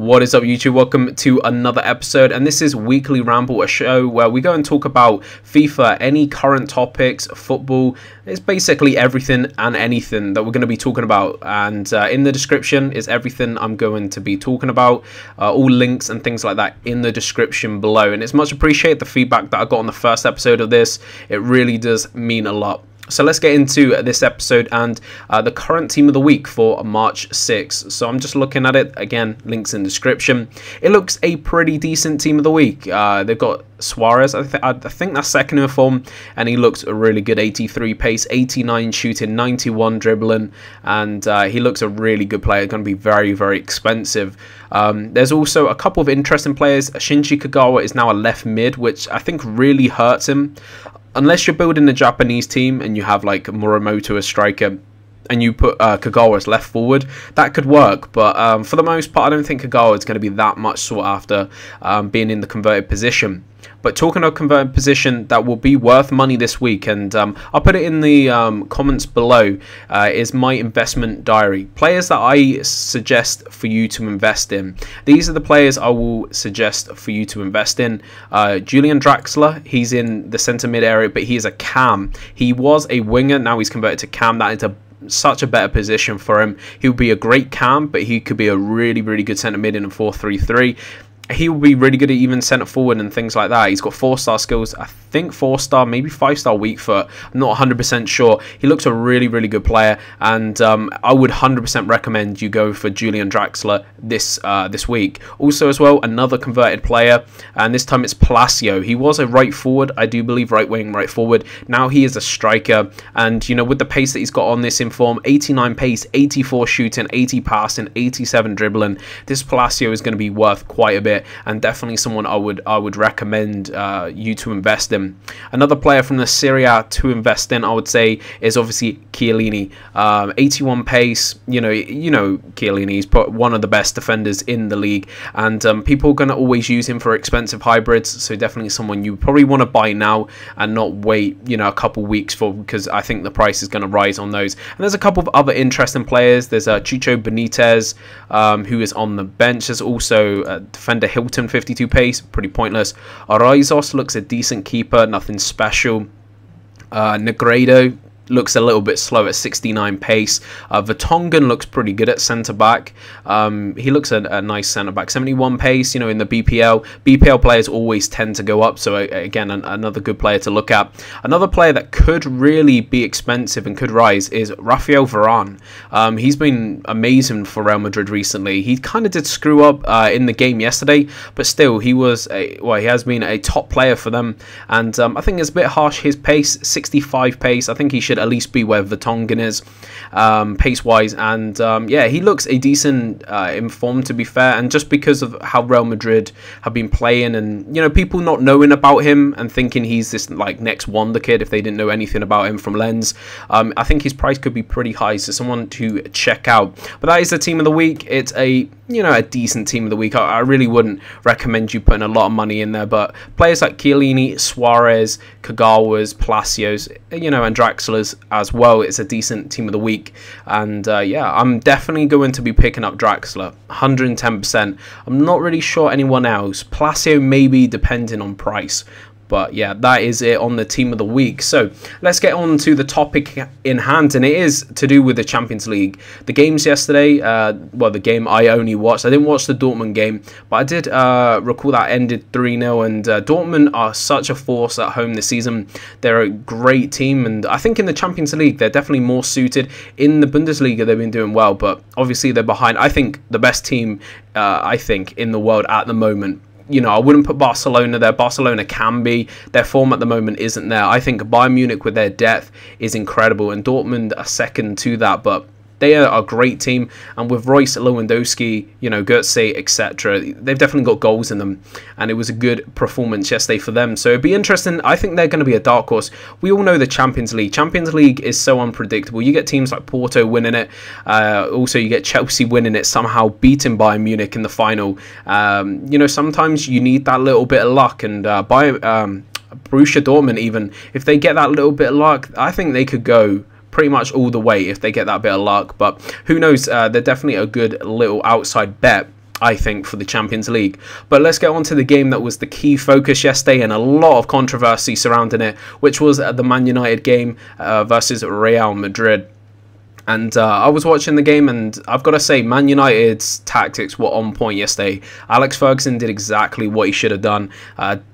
What is up, YouTube? Welcome to another episode, and this is Weekly Ramble, a show where we go and talk about FIFA, any current topics, football. It's basically everything and anything that we're going to be talking about, and in the description is everything I'm going to be talking about, all links and things like that in the description below. And it's much appreciated the feedback that I got on the first episode of this. It really does mean a lot. So let's get into this episode and the current team of the week for March 6th. So I'm just looking at it. Again, links in the description. It looks a pretty decent team of the week. They've got Suarez, I think that's second in form, and he looks a really good. 83 pace, 89 shooting, 91 dribbling, and he looks a really good player. Going to be very, very expensive. There's also a couple of interesting players. Shinji Kagawa is now a left mid, which I think really hurts him. Unless you're building a Japanese team and you have like Muramoto as striker and you put Kagawa as left forward, that could work. But for the most part, I don't think Kagawa is going to be that much sought after being in the converted position. But talking of converted position that will be worth money this week, and I'll put it in the comments below, is my investment diary. Players that I suggest for you to invest in. These are the players I will suggest for you to invest in. Julian Draxler, he's in the centre mid area, but he is a cam. He was a winger, now he's converted to cam. That is such a better position for him. He would be a great cam, but he could be a really, really good centre mid in a 4-3-3. He will be really good at even centre forward and things like that. He's got 4-star skills. I think 4-star, maybe 5-star weak foot. I'm not 100% sure. He looks a really, really good player, and I would 100% recommend you go for Julian Draxler this week. Also as well, another converted player, and this time it's Palacio. He was a right forward, I do believe, right wing, right forward. Now he is a striker, and you know, with the pace that he's got on this inform, 89 pace, 84 shooting, 80 passing, 87 dribbling. This Palacio is going to be worth quite a bit, and definitely someone I would recommend you to invest in. Another player from the Serie A to invest in, I would say, is obviously Chiellini. 81 pace. You know Chiellini is one of the best defenders in the league, and people are going to always use him for expensive hybrids. So definitely someone you probably want to buy now and not wait, you know, a couple weeks for, because I think the price is going to rise on those. And there's a couple of other interesting players. There's Chicho Benitez, who is on the bench. There's also defender Hilton, 52 pace, pretty pointless. Araizos looks a decent keeper, nothing special. Negredo looks a little bit slow at 69 pace. Vertonghen looks pretty good at centre back. He looks a nice centre back. 71 pace. You know, in the BPL players always tend to go up. So again, another good player to look at. Another player that could really be expensive and could rise is Rafael Varane. He's been amazing for Real Madrid recently. He kind of did screw up in the game yesterday, but still he has been a top player for them. And I think it's a bit harsh, his pace, 65 pace. I think he should at least be where Vertonghen is pace wise, and yeah, he looks a decent in form, to be fair. And just because of how Real Madrid have been playing, and you know, people not knowing about him and thinking he's this like next wonder kid if they didn't know anything about him from Lens, I think his price could be pretty high, so someone to check out. But that is the team of the week. It's a decent team of the week. I really wouldn't recommend you putting a lot of money in there, but players like Chiellini, Suarez, Kagawa's, Palacios, and Draxler's as well, it's a decent team of the week. And yeah, I'm definitely going to be picking up Draxler, 110%. I'm not really sure anyone else. Palacio maybe, depending on price. But yeah, that is it on the team of the week. So let's get on to the topic in hand, and it is to do with the Champions League. The games yesterday, well, the game I only watched. I didn't watch the Dortmund game, but I did recall that ended 3-0, and Dortmund are such a force at home this season. They're a great team, and I think in the Champions League, they're definitely more suited. In the Bundesliga, they've been doing well, but obviously they're behind, I think, the best team, in the world at the moment. You know, I wouldn't put Barcelona there. Barcelona can be. Their form at the moment isn't there. I think Bayern Munich with their depth is incredible, and Dortmund are second to that, but they are a great team, and with Royce, Lewandowski, Götze, etc., they've definitely got goals in them, and it was a good performance yesterday for them. So it'd be interesting. I think they're going to be a dark horse. We all know the Champions League. Champions League is so unpredictable. You get teams like Porto winning it. Also, you get Chelsea winning it, somehow beating Bayern Munich in the final. Sometimes you need that little bit of luck, and Borussia Dortmund, even if they get that little bit of luck, I think they could go pretty much all the way if they get that bit of luck. But who knows, they're definitely a good little outside bet. I think, for the Champions League. But let's get on to the game that was the key focus yesterday and a lot of controversy surrounding it, which was the Man United game versus Real Madrid. And I was watching the game, and I've got to say, Man United's tactics were on point yesterday. Alex Ferguson did exactly what he should have done.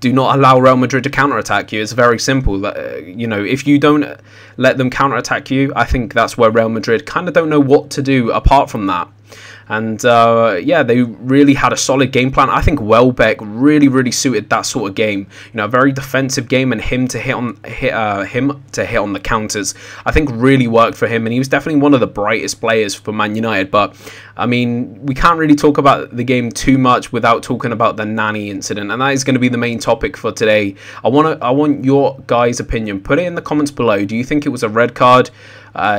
Do not allow Real Madrid to counter-attack you. It's very simple. You know, if you don't let them counter-attack you, I think that's where Real Madrid kind of don't know what to do apart from that. And yeah, they really had a solid game plan. I think Welbeck really suited that sort of game. You know, a very defensive game, and him to hit on the counters, I think really worked for him. And he was definitely one of the brightest players for Man United. But I mean, we can't really talk about the game too much without talking about the Nani incident, and that is going to be the main topic for today. I want your guys' opinion. Put it in the comments below. Do you think it was a red card?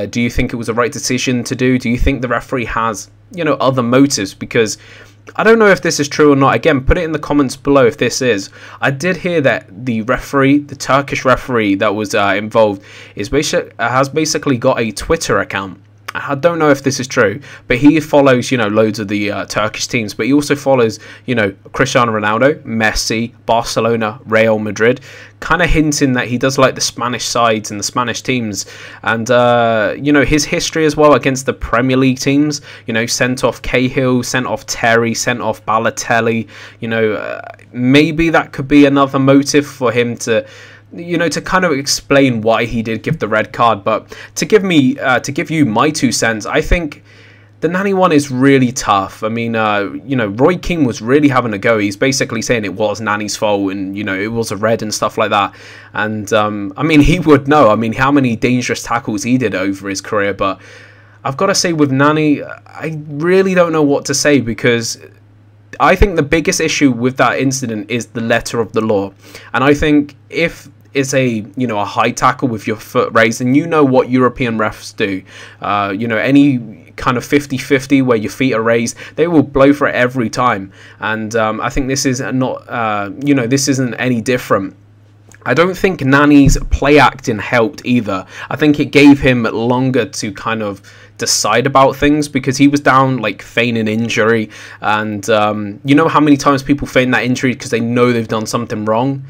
Do you think it was the right decision to do? Do you think the referee has, you know, other motives? Because I don't know if this is true or not. Again, put it in the comments below if this is. I did hear that the referee, the Turkish referee that was involved, has basically got a Twitter account. I don't know if this is true, but he follows, you know, loads of the Turkish teams, but he also follows, you know, Cristiano Ronaldo, Messi, Barcelona, Real Madrid, kind of hinting that he does like the Spanish sides and the Spanish teams. And, you know, his history as well against the Premier League teams, you know, sent off Cahill, sent off Terry, sent off Balotelli, you know, maybe that could be another motive for him to, you know, to kind of explain why he did give the red card. But to give you my 2 cents, I think the Nani one is really tough. I mean, you know, Roy Keane was really having a go. He's basically saying it was Nani's fault and, you know, it was a red and stuff like that. And, I mean, he would know. I mean, how many dangerous tackles he did over his career. But I've got to say with Nani, I really don't know what to say, because I think the biggest issue with that incident is the letter of the law. And I think if it's a, you know, a high tackle with your foot raised, and you know what European refs do, you know, any kind of 50-50 where your feet are raised, they will blow for it every time. And I think this is not, you know, this isn't any different. I don't think Nani's play acting helped either. I think it gave him longer to kind of decide about things, because he was down, like, feigning injury. And you know how many times people feign that injury because they know they've done something wrong?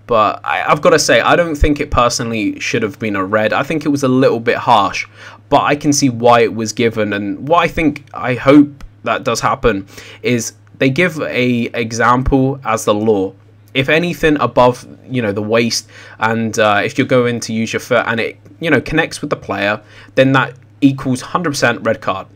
But I've got to say, I don't think it personally should have been a red. I think it was a little bit harsh, but I can see why it was given. And what I hope that does happen is they give a example as the law. If anything above, you know, the waist, and if you're going to use your foot and it, you know, connects with the player, then that equals 100% red card.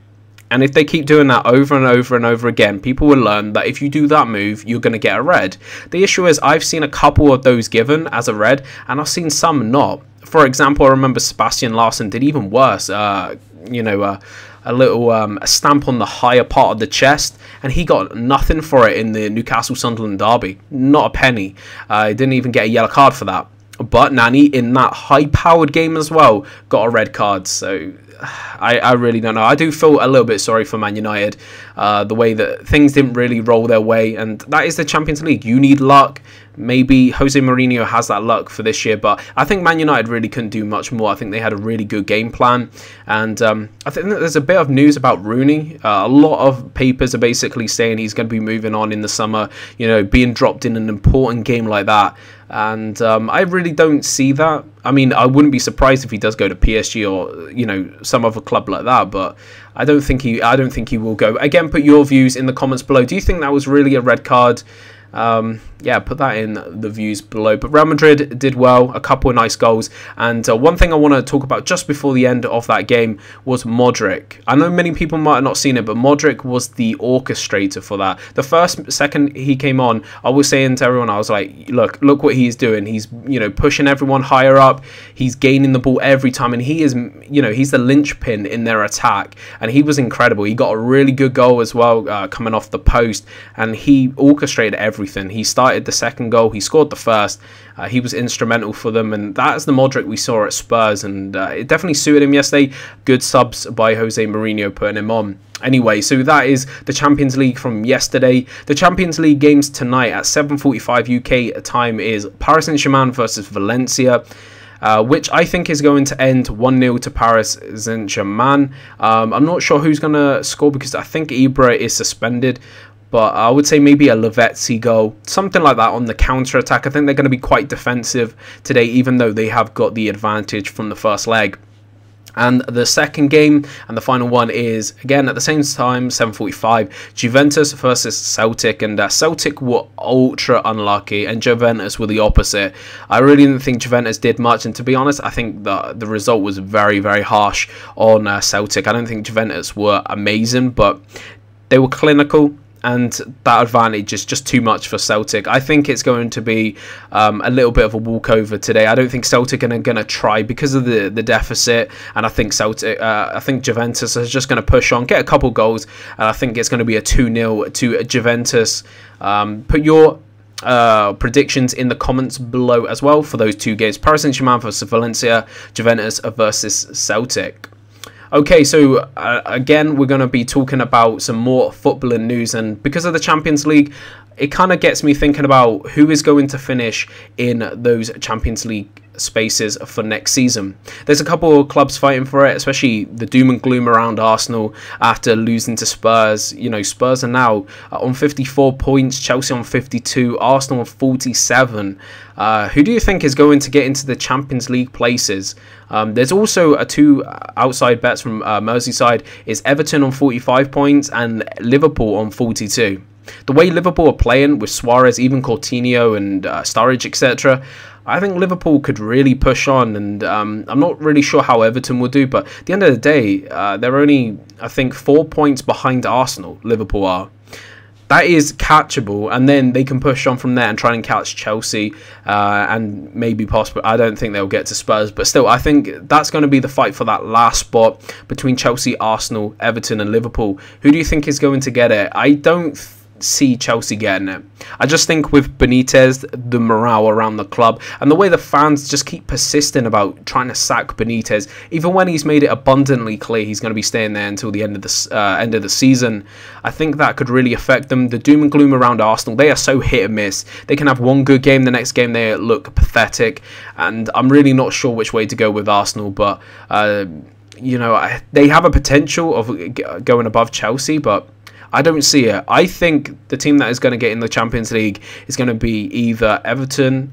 And if they keep doing that over and over and over again, people will learn that if you do that move, you're going to get a red. The issue is, I've seen a couple of those given as a red, and I've seen some not. For example, I remember Sebastian Larsson did even worse. You know, a little a stamp on the higher part of the chest, and he got nothing for it in the Newcastle-Sunderland derby. Not a penny. He didn't even get a yellow card for that. But Nani, in that high-powered game as well, got a red card. So I really don't know. I do feel a little bit sorry for Man United, the way that things didn't really roll their way, and that is the Champions League. You need luck. Maybe Jose Mourinho has that luck for this year, but I think Man United really couldn't do much more. I think they had a really good game plan, and I think that there's a bit of news about Rooney. A lot of papers are basically saying he's going to be moving on in the summer, you know, being dropped in an important game like that. And I really don't see that. I mean, I wouldn't be surprised if he does go to PSG or, you know, some other club like that, but I don't think he will go. Again, put your views in the comments below. Do you think that was really a red card? Yeah, put that in the views below. But Real Madrid did well, a couple of nice goals, and one thing I want to talk about just before the end of that game was Modric. I know many people might have not seen it, but Modric was the orchestrator for that. The first second he came on, I was saying to everyone, I was like, look what he's doing. He's, you know, pushing everyone higher up. He's gaining the ball every time, and he is, you know, he's the linchpin in their attack, and he was incredible. He got a really good goal as well, coming off the post, and he orchestrated everything. He started the second goal, he scored the first. He was instrumental for them, and that's the Modric we saw at Spurs, and it definitely suited him yesterday. Good subs by Jose Mourinho putting him on. Anyway, so that is the Champions League from yesterday. The Champions League games tonight at 7:45 UK time is Paris Saint-Germain versus Valencia, which I think is going to end 1-0 to Paris Saint-Germain. I'm not sure who's going to score because I think Ibra is suspended. But I would say maybe a Lavezzi goal, something like that on the counter-attack. I think they're going to be quite defensive today, even though they have got the advantage from the first leg. And the second game and the final one is, again, at the same time, 7:45, Juventus versus Celtic. And Celtic were ultra unlucky and Juventus were the opposite. I really didn't think Juventus did much. And to be honest, I think the result was very, very harsh on Celtic. I don't think Juventus were amazing, but they were clinical. And that advantage is just too much for Celtic. I think it's going to be a little bit of a walkover today. I don't think Celtic are going to try because of the deficit. And I think I think Juventus is just going to push on, get a couple goals. And I think it's going to be a 2-0 to Juventus. Put your predictions in the comments below as well for those two games. Paris Saint-Germain versus Valencia, Juventus versus Celtic. Okay, so again, we're going to be talking about some more footballing news, and because of the Champions League, it kind of gets me thinking about who is going to finish in those Champions League spaces for next season. There's a couple of clubs fighting for it, especially the doom and gloom around Arsenal after losing to Spurs. You know, Spurs are now on 54 points, Chelsea on 52, Arsenal on 47. Who do you think is going to get into the Champions League places? There's also two outside bets from Merseyside, is Everton on 45 points and Liverpool on 42. The way Liverpool are playing with Suarez, even Coutinho and Sturridge, etc., I think Liverpool could really push on, and I'm not really sure how Everton will do, but at the end of the day, they're only, I think, 4 points behind Arsenal, Liverpool are. That is catchable, and then they can push on from there and try and catch Chelsea, and maybe possibly, I don't think they'll get to Spurs, but still, I think that's going to be the fight for that last spot between Chelsea, Arsenal, Everton and Liverpool. Who do you think is going to get it? I don't see Chelsea getting it. I just think with Benitez, the morale around the club and the way the fans just keep persisting about trying to sack Benitez, even when he's made it abundantly clear he's going to be staying there until the end of the season, I think that could really affect them. The doom and gloom around Arsenal, they are so hit and miss. They can have one good game, the next game they look pathetic, and I'm really not sure which way to go with Arsenal, but you know, they have a potential of going above Chelsea, but I don't see it. I think the team that is going to get in the Champions League is going to be either Everton,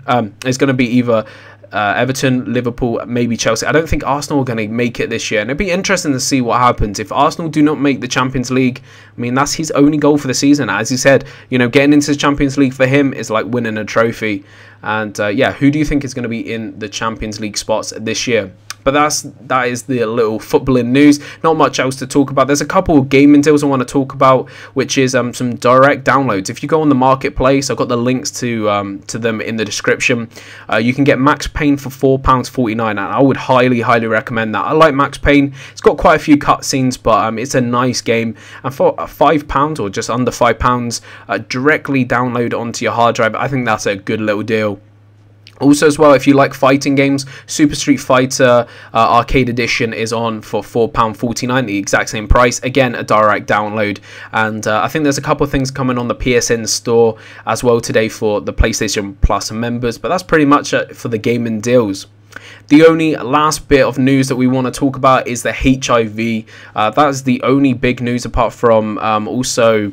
Liverpool, maybe Chelsea. I don't think Arsenal are going to make it this year, and it'd be interesting to see what happens if Arsenal do not make the Champions League. I mean, that's his only goal for the season. As he said, you know, getting into the Champions League for him is like winning a trophy. And yeah, who do you think is going to be in the Champions League spots this year? But that is the little footballing news. Not much else to talk about. There's a couple of gaming deals I want to talk about, which is some direct downloads. If you go on the marketplace, I've got the links to them in the description. You can get Max Payne for £4.49, and I would highly recommend that. I like Max Payne. It's got quite a few cutscenes, but it's a nice game. And for £5 or just under £5, directly download onto your hard drive. I think that's a good little deal. Also as well, if you like fighting games, Super Street Fighter Arcade Edition is on for £4.49, the exact same price. Again, a direct download. And I think there's a couple of things coming on the PSN store as well today for the PlayStation Plus members. But that's pretty much it for the gaming deals. The only last bit of news that we want to talk about is the HIV. That's the only big news apart from also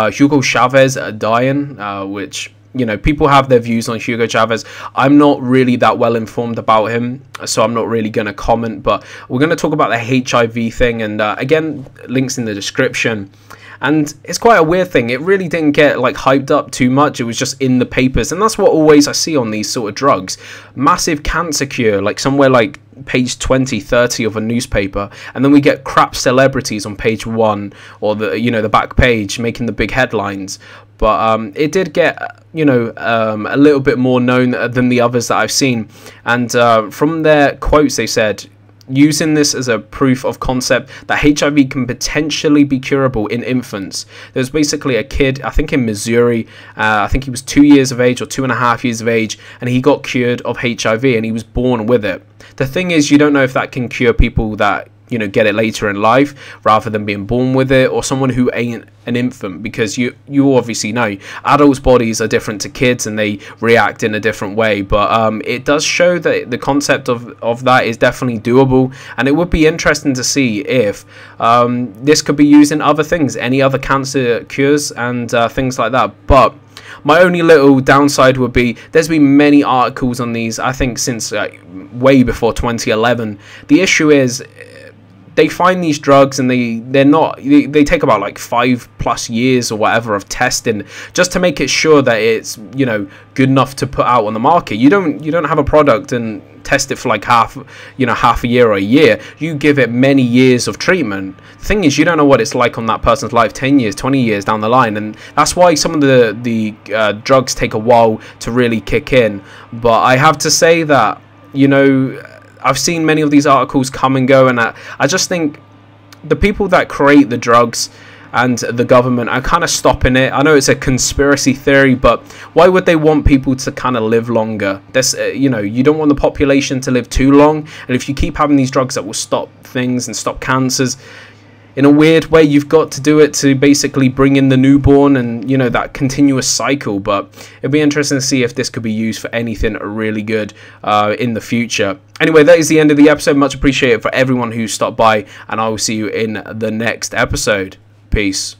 Hugo Chavez dying, which... You know, people have their views on Hugo Chavez. I'm not really that well informed about him, so I'm not really going to comment. But we're going to talk about the HIV thing. And again, links in the description. And it's quite a weird thing. It really didn't get like hyped up too much. It was just in the papers. And that's what always I see on these sort of drugs. Massive cancer cure, like somewhere like page 20, 30 of a newspaper. And then we get crap celebrities on page 1 or the back page making the big headlines. But it did get, a little bit more known than the others that I've seen. And from their quotes, they said, using this as a proof of concept that HIV can potentially be curable in infants. There's basically a kid, I think in Missouri, I think he was 2 years of age or 2.5 years of age, and he got cured of HIV and he was born with it. The thing is, you don't know if that can cure people that get it later in life rather than being born with it, or someone who ain't an infant, because you obviously know adults' bodies are different to kids and they react in a different way. But it does show that the concept of that is definitely doable, and it would be interesting to see if this could be used in other things, any other cancer cures and things like that. But my only little downside would be there's been many articles on these, I think, since way before 2011. The issue is they find these drugs and they take about like 5+ years or whatever of testing just to make it sure that it's good enough to put out on the market. You don't have a product and test it for like half a year or a year. You give it many years of treatment. The thing is, you don't know what it's like on that person's life 10 years, 20 years down the line, and that's why some of the drugs take a while to really kick in. But I have to say that I've seen many of these articles come and go, and I just think the people that create the drugs and the government are kind of stopping it. I know it's a conspiracy theory, but why would they want people to kind of live longer? That's you don't want the population to live too long, and if you keep having these drugs that will stop things and stop cancers, in a weird way, you've got to do it to basically bring in the newborn and, that continuous cycle. But it'd be interesting to see if this could be used for anything really good in the future. Anyway, that is the end of the episode. Much appreciated for everyone who stopped by, and I will see you in the next episode. Peace.